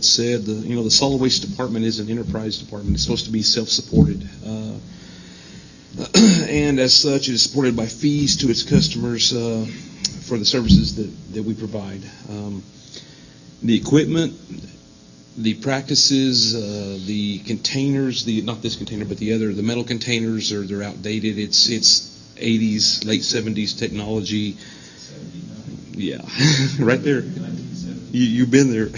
Dept said, the solid waste department is an enterprise department. It's supposed to be self-supported. And as such, it is supported by fees to its customers for the services that we provide. The equipment, the practices, the containers, not this container, but the metal containers, they're outdated. It's 80s, late 70s technology. Yeah, right there. You've been there.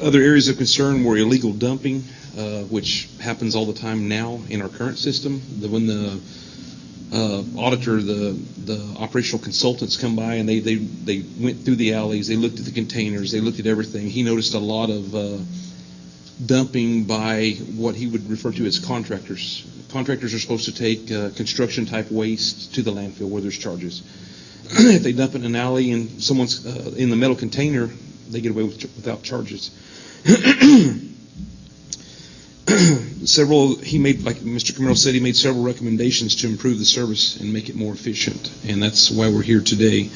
Other areas of concern were illegal dumping, which happens all the time now in our current system. When the auditor, the operational consultants come by and they went through the alleys, they looked at the containers, they looked at everything. He noticed a lot of dumping by what he would refer to as contractors. Contractors are supposed to take construction type waste to the landfill where there's charges. If they dump it in an alley and someone's in the metal container, they get away without charges. He made, like Mr. Camero said, he made several recommendations to improve the service and make it more efficient, and that's why we're here today.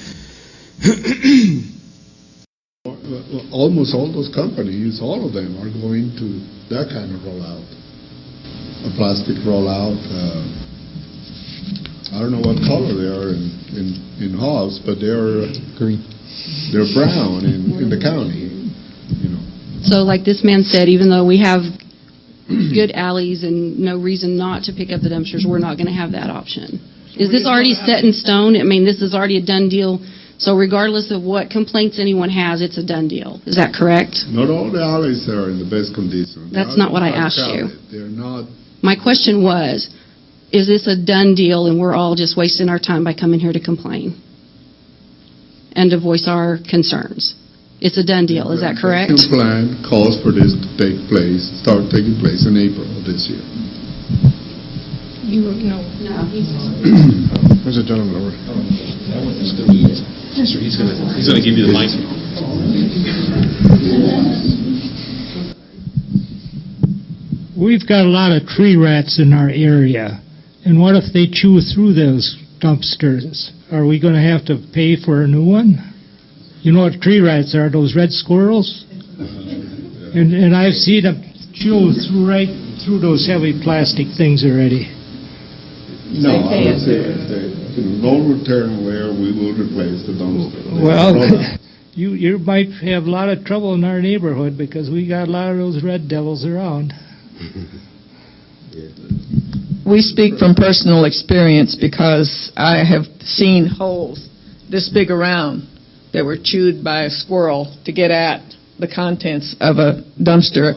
Almost all those companies, all of them are going to that kind of rollout, a plastic rollout. I don't know what color they are in Hobbs, but they're green. They're brown in the county. So, like this man said, even though we have good alleys and no reason not to pick up the dumpsters, we're not going to have that option. Is this already set in stone? I mean, this is already a done deal. So regardless of what complaints anyone has, it's a done deal. Is that correct? Not all the alleys are in the best condition. That's not what I asked you. They're not. My question was, is this a done deal and we're all just wasting our time by coming here to complain and to voice our concerns? It's a done deal. Is that correct? The plan calls for this to start taking place in April of this year. No. There's a gentleman over. Yes, sir. He's going to give you the mic. We've got a lot of tree rats in our area, and what if they chew through those dumpsters? Are we going to have to pay for a new one? You know what tree rats are, those red squirrels? And I've seen them chew right through those heavy plastic things already. No, I would say no return where we will replace the dumpster. Well, you might have a lot of trouble in our neighborhood because we got a lot of those red devils around. We speak from personal experience because I have seen holes this big around that were chewed by a squirrel to get at the contents of a dumpster,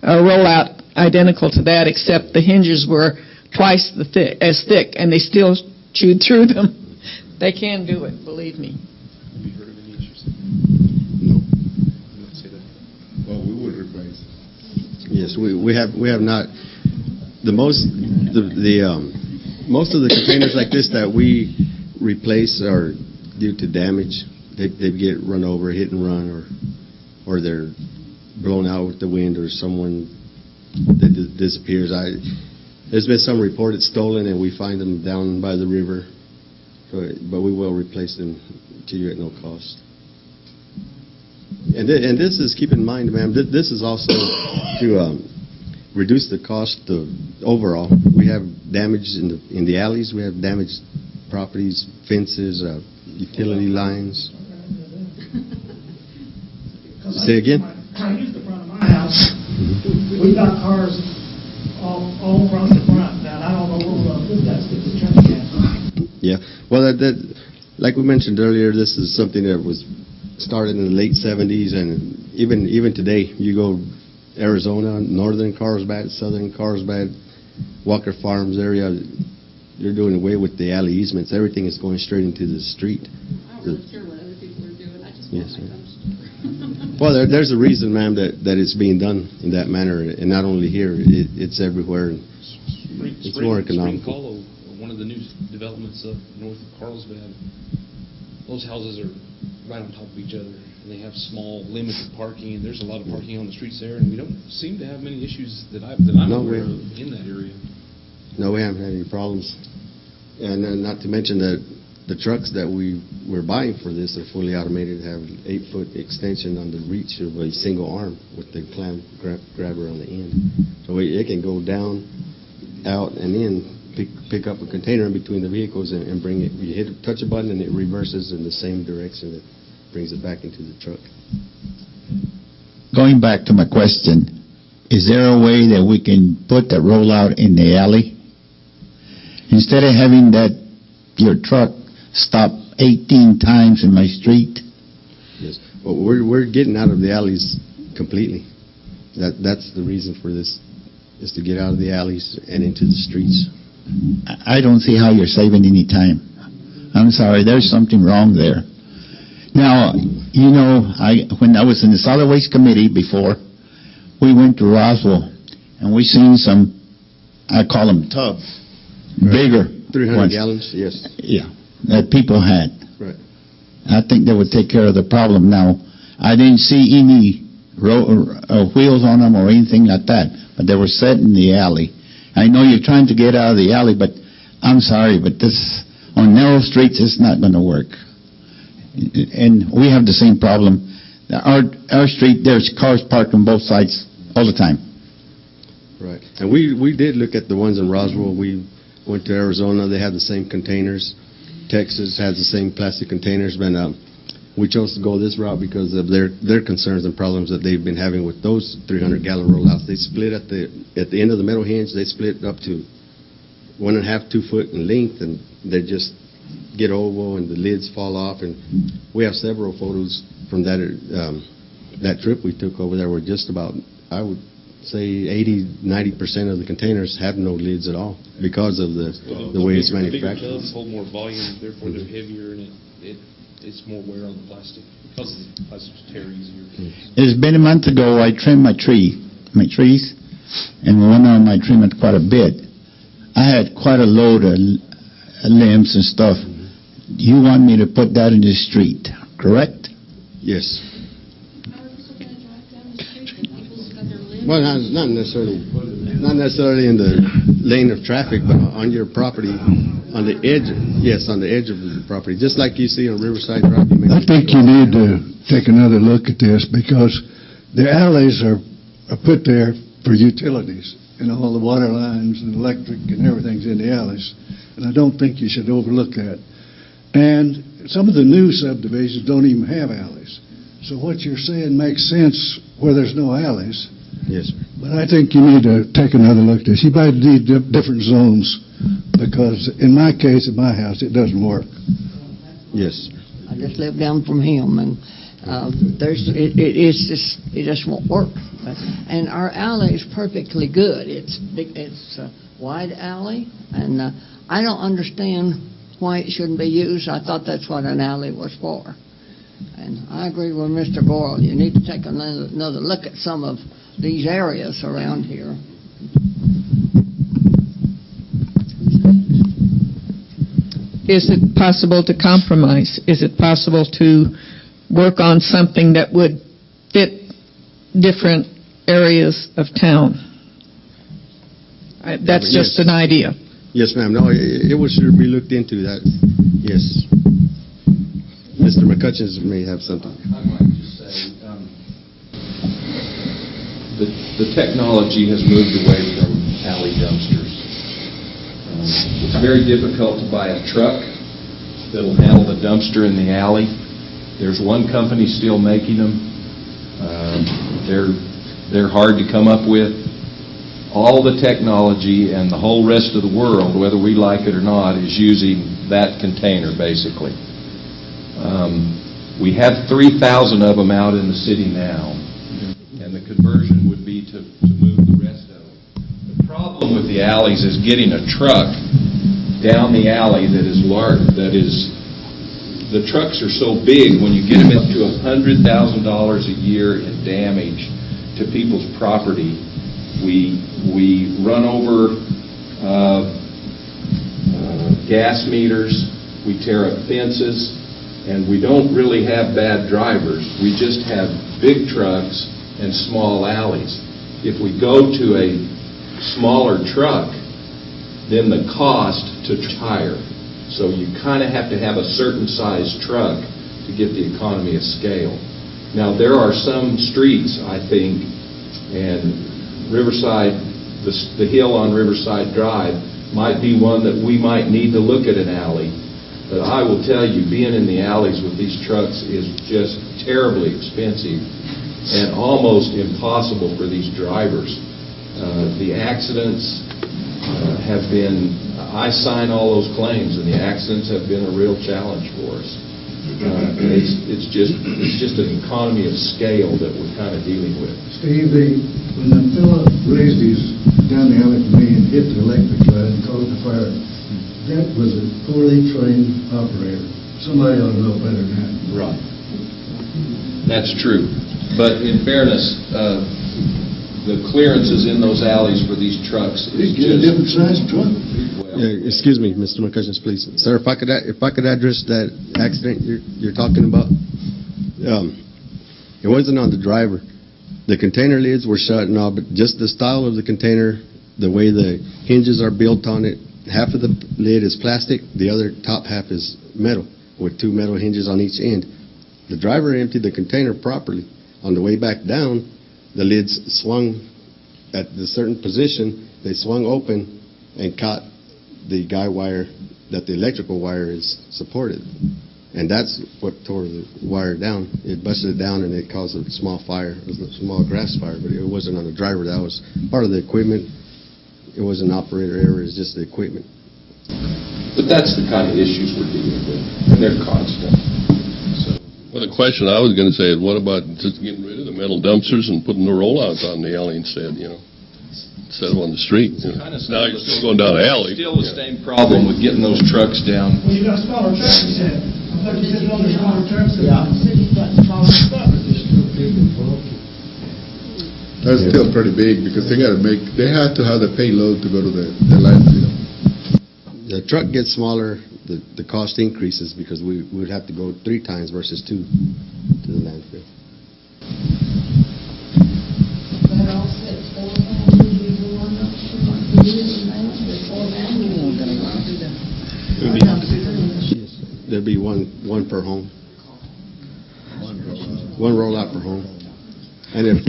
a rollout identical to that, except the hinges were twice as thick, and they still chewed through them. They can do it, believe me. Have you heard of any issues? No. I would say that. Well, we would replace. Yes, we have not. Most of the containers like this that we replace are due to damage. They get run over, hit and run, or they're blown out with the wind, or someone that disappears. There's been some reported stolen, and we find them down by the river. But we will replace them to you at no cost. And this is, keep in mind, ma'am, this is also to reduce the cost of overall. We have damage in the alleys. We have damaged properties, fences, utility lines. Say again? I use the front of my house. We've got cars all around the front, and I don't know where we're going to put that stupid trash can. Yeah. Well, like we mentioned earlier, this is something that was started in the late 70s, and even today, you go Arizona, northern Carlsbad, southern Carlsbad, Walker Farms area, they're doing away with the alley easements. Everything is going straight into the street. I don't really care what other people are doing. I just want my dumpster. Well, there's a reason, ma'am, that it's being done in that manner, and not only here, it's everywhere. It's more economical. Spring Hollow, one of the new developments up north of Carlsbad, those houses are right on top of each other, and they have small, limited parking, and there's a lot of parking on the streets there, and we don't seem to have many issues that I'm aware of in that area. No, we haven't had any problems. And not to mention that the trucks that we were buying for this are fully automated, have 8-foot extension on the reach of a single arm with the clamp grabber on the end. So it can go down, out, and in, pick up a container in between the vehicles and bring it. You touch a button and it reverses in the same direction that brings it back into the truck. Going back to my question, is there a way that we can put the rollout in the alley? Instead of having your truck stop 18 times in my street? Yes. Well, we're getting out of the alleys completely. That's the reason for this, is to get out of the alleys and into the streets. I don't see how you're saving any time. I'm sorry, there's something wrong there. Now, you know, when I was in the Solid Waste Committee before, we went to Roswell, and we seen some, I call them tubs, bigger 300 ones. gallons, yes. Yeah, that people had. Right. I think that would take care of the problem. Now, I didn't see any wheels on them or anything like that, but they were set in the alley. I know you're trying to get out of the alley, but I'm sorry, but this, on narrow streets, it's not going to work. And we have the same problem. Our street, there's cars parked on both sides all the time. Right. And we did look at the ones in Roswell. We went to Arizona. They had the same containers. Texas has the same plastic containers. But we chose to go this route because of their concerns and problems that they've been having with those 300-gallon rollouts. They split at the end of the metal hinge. They split up to 1.5, 2 foot in length, and they just get oval and the lids fall off. And we have several photos from that trip we took over there where just about, I would say 80-90% of the containers have no lids at all because of the way it's manufactured. The bigger tubs hold more volume, therefore they're heavier, and it's more wear on the plastic because the plastics tear easier. It's been a month ago I trimmed my trees, and one of them I trimmed quite a bit. I had quite a load of limbs and stuff. You want me to put that in the street, correct? Yes. Well, not necessarily in the lane of traffic, but on your property, on the edge. Yes, on the edge of the property, just like you see on Riverside Drive. I think you need to take another look at this because the alleys are put there for utilities, and all the water lines and electric and everything's in the alleys, and I don't think you should overlook that. And some of the new subdivisions don't even have alleys. So what you're saying makes sense where there's no alleys. Yes, sir. But I think you need to take another look at this. You might need different zones because in my case, at my house, it doesn't work. Yes. I just live down from him, and it just won't work. And our alley is perfectly good. It's a wide alley, and I don't understand why it shouldn't be used. I thought that's what an alley was for. And I agree with Mr. Boyle. You need to take another look at some of these areas around here. Is it possible to compromise? Is it possible to work on something that would fit different areas of town? That's just an idea. Yes, ma'am. No, it should be looked into. That. Yes. Mr. McCutcheons may have something. I might just say, the technology has moved away from alley dumpsters. It's very difficult to buy a truck that'll handle the dumpster in the alley. There's one company still making them. They're hard to come up with. All the technology and the whole rest of the world, whether we like it or not, is using that container, basically. We have 3,000 of them out in the city now, and the conversion would be to move the rest of them. The problem with the alleys is getting a truck down the alley that is large, the trucks are so big, when you get them up to $100,000 a year in damage to people's property, we run over gas meters, we tear up fences, and we don't really have bad drivers. We just have big trucks and small alleys. If we go to a smaller truck, then the cost to higher. So you kind of have to have a certain size truck to get the economy of scale. Now, there are some streets, I think, and Riverside, the hill on Riverside Drive might be one that we might need to look at an alley. But I will tell you, being in the alleys with these trucks is just terribly expensive and almost impossible for these drivers. The accidents have been, I sign all those claims, and the accidents have been a real challenge for us. It's just an economy of scale that we're kind of dealing with. Steve, when the fellow raised his down the alley to me and hit the electric line and caused the fire, that was a poorly trained operator. Somebody ought to know better than that. Right. That's true. But in fairness, the clearances in those alleys for these trucks is Get a different size truck. Yeah, excuse me, Mr. McCutcheon, please. Sir, if I could address that accident you're talking about. It wasn't on the driver. The container lids were shut and all, but just the style of the container, the way the hinges are built on it, half of the lid is plastic, the other top half is metal, with 2 metal hinges on each end. The driver emptied the container properly. On the way back down, the lids swung at a certain position, they swung open and caught the guy wire that the electrical wire is supported. And that's what tore the wire down. It busted it down and it caused a small fire. It was a small grass fire, but it wasn't on the driver. That was part of the equipment. It wasn't operator error, it's just the equipment. But that's the kind of issues we're dealing with, and they're constant. Well, the question I was going to say is, what about just getting rid of the metal dumpsters and putting the rollouts on the alley instead, instead of on the street? Now you're still going down the alley. Still the same problem with getting those trucks down. Well, you got smaller trucks, you said. I thought you said those are smaller trucks. That's still pretty big because they have to have the payload to go to the landfill. The truck gets smaller, the cost increases because we would have to go 3 times versus 2 to the landfill. That all set 4 vans would be the one dumpster like we did in Dallas, or 4 vans, we won't get around. There'd be one per home. One rollout per home. And if,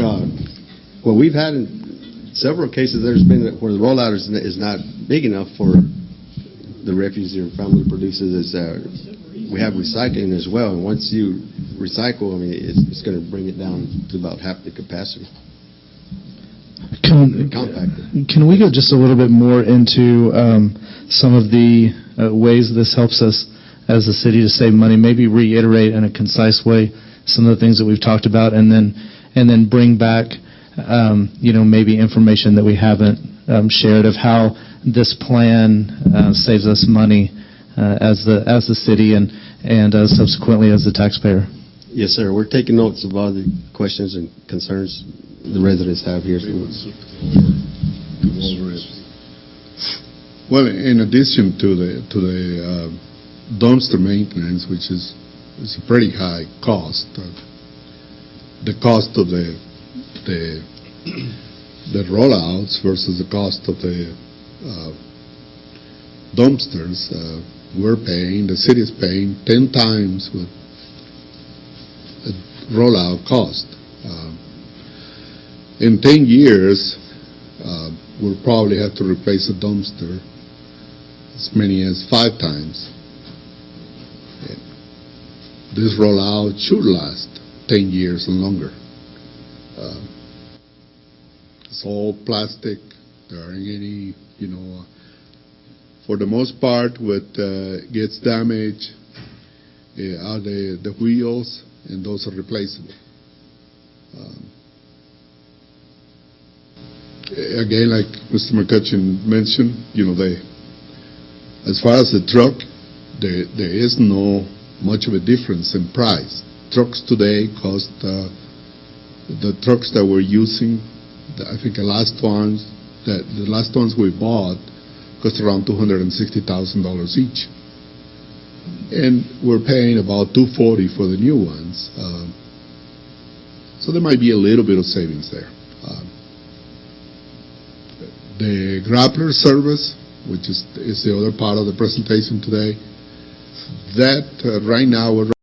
well, we've had in several cases, there's been where the rollout is not big enough for the refuse your family produces. We have recycling as well, and once you recycle, it's going to bring it down to about half the capacity. Can we go just a little bit more into some of the ways this helps us as a city to save money? Maybe reiterate in a concise way some of the things that we've talked about, and then bring back maybe information that we haven't shared of how this plan saves us money as the city and subsequently as the taxpayer. Yes, sir. We're taking notes of all the questions and concerns the residents have here. Well, in addition to the dumpster maintenance, which is a pretty high cost, the cost of the rollouts versus the cost of the dumpsters, the city is paying 10 times what the rollout cost. In 10 years, we'll probably have to replace a dumpster as many as 5 times. This rollout should last 10 years and longer. It's all plastic. There aren't any, for the most part, what gets damaged are the wheels, and those are replaceable. Again, like Mr. McCutcheon mentioned, as far as the truck, there is no much of a difference in price. Trucks today cost, the trucks that we're using, I think the last ones we bought cost around $260,000 each, and we're paying about $240,000 for the new ones. So there might be a little bit of savings there. The grappler service, which is the other part of the presentation today, That right now, we're